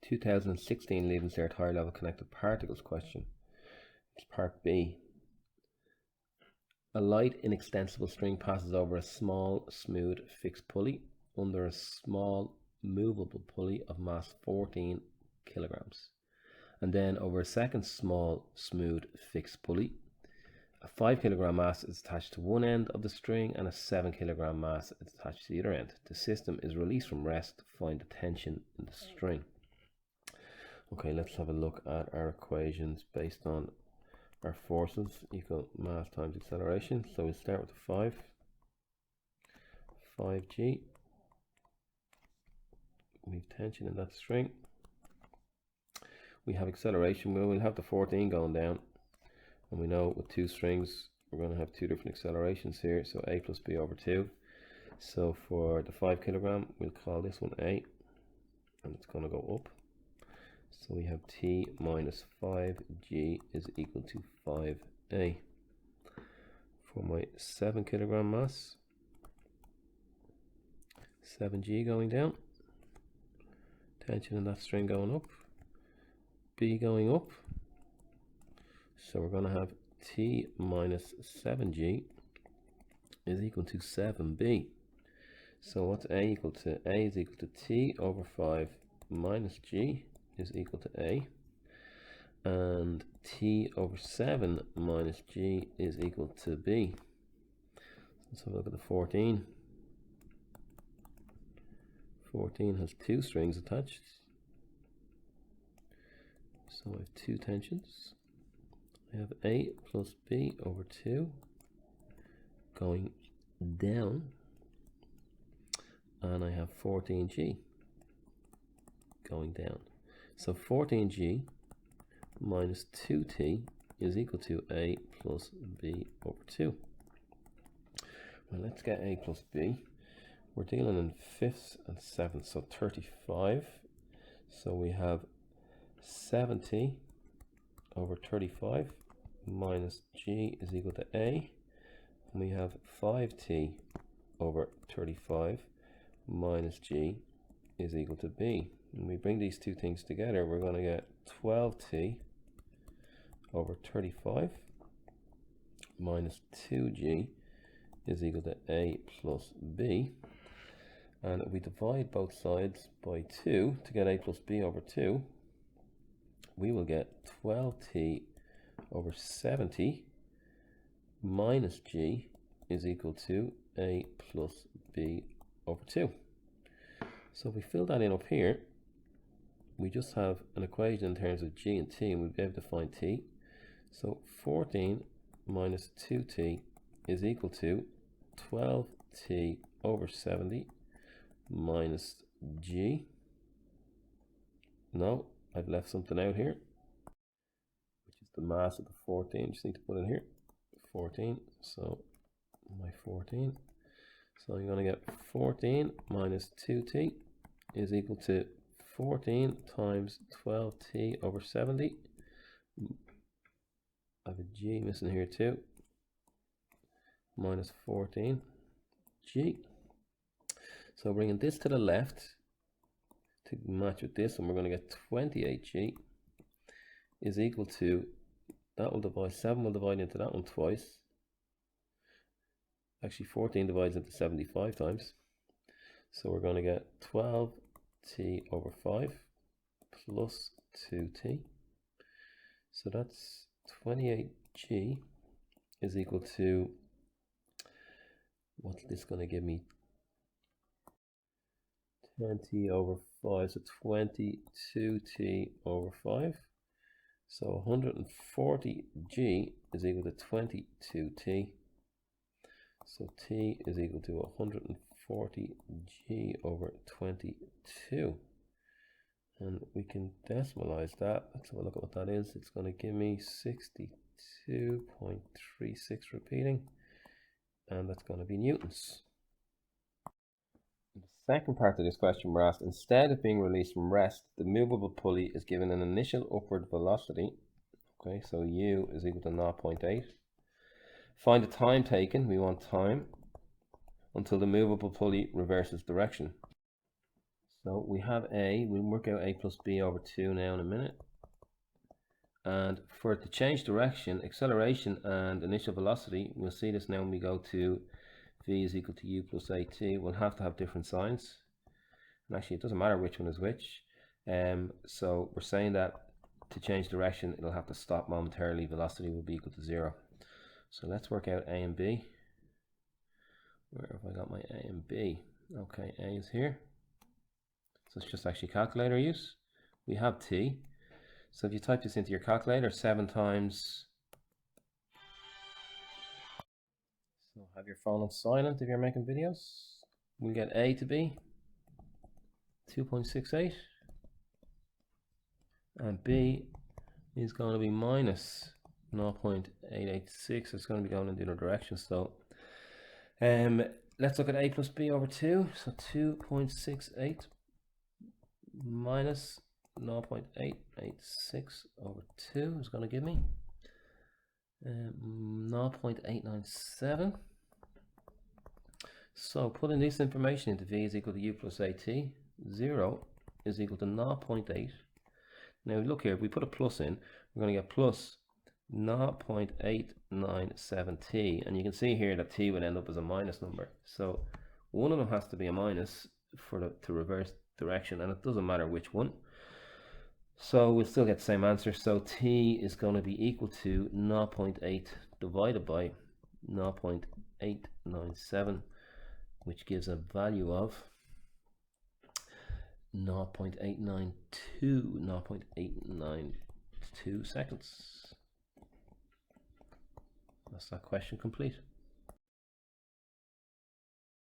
2016 Leaving Cert Higher Level Connected Particles question. It's part B. A light inextensible string passes over a small smooth fixed pulley under a small movable pulley of mass 14 kilograms, and then over a second small smooth fixed pulley. A 5 kilogram mass is attached to one end of the string and a 7 kilogram mass is attached to the other end. The system is released from rest to find the tension in the string. Okay, let's have a look at our equations based on our forces equal mass times acceleration. So we'll start with the 5g. We have tension in that string. We have acceleration. We'll have the 14 going down. And we know with two strings, we're going to have two different accelerations here. So a plus b over 2. So for the 5 kilogram, we'll call this one a. And it's going to go up. So we have t minus 5g is equal to 5a. For my 7 kilogram mass, 7g going down. Tension in that string going up. B going up. So we're going to have t minus 7g is equal to 7b. So what's a equal to? A is equal to t over 5 minus g is equal to a. And t over 7 minus g is equal to b. Let's have a look at the 14. 14 has two strings attached. So I have two tensions. I have a plus b over 2 going down, and I have 14g going down. So 14g minus 2t is equal to a plus b over 2. Well, let's get a plus b. We're dealing in fifths and sevenths, so 35. So we have 70 over 35 minus g is equal to a, and we have 5t over 35 minus g is equal to b. When we bring these two things together, we're going to get 12t over 35 minus 2g is equal to a plus b. And if we divide both sides by 2 to get a plus b over 2, we will get 12t over 70 minus g is equal to a plus b over 2. So if we fill that in up here, we just have an equation in terms of g and t, and we'll be able to find t. So 14 minus 2t is equal to 12t over 70 minus g. No, I've left something out here, which is the mass of the 14. Just need to put it here, 14. So my 14. So you're going to get 14 minus 2t is equal to 14 times 12t over 70. I have a g missing here too. Minus 14g. So bringing this to the left to match with this, and we're going to get 28g is equal to, that will divide, 7 will divide into that one twice. Actually 14 divides into 75 times. So we're going to get 12t over 5 plus 2t. So that's 28g is equal to, what's this going to give me? 20 over 5, so 22t over 5. So 140g is equal to 22t. So t is equal to 140g over 22. And we can decimalize that. Let's have a look at what that is. It's going to give me 62.36 repeating. And that's going to be newtons. In the second part of this question, we're asked, instead of being released from rest, the movable pulley is given an initial upward velocity. Okay, so u is equal to 0.8. Find the time taken. We want time until the movable pulley reverses direction. So we have A, we'll work out A plus B over 2 now in a minute. And for it to change direction, acceleration and initial velocity, we'll see this now when we go to V is equal to U plus AT, we'll have to have different signs. And actually it doesn't matter which one is which. So we're saying that to change direction, it'll have to stop momentarily, velocity will be equal to 0. So let's work out A and B. Where have I got my A and B? Okay, A is here. So it's just actually calculator use. We have T. So if you type this into your calculator, 7 times. So have your phone on silent if you're making videos. We'll get A to be 2.68. And B is going to be minus 0.886. It's going to be going in the other direction. So let's look at A plus B over 2. So 2.68 minus 0.886 over 2 is going to give me 0.897. So putting this information into V is equal to U plus AT, 0 is equal to 0.8. Now look here, if we put a plus in, we're going to get plus 0.897t, and you can see here that t would end up as a minus number. So one of them has to be a minus for to reverse direction, and it doesn't matter which one. So we'll still get the same answer. So t is going to be equal to 0.8 divided by 0.897, which gives a value of 0.892 seconds. That's that question complete.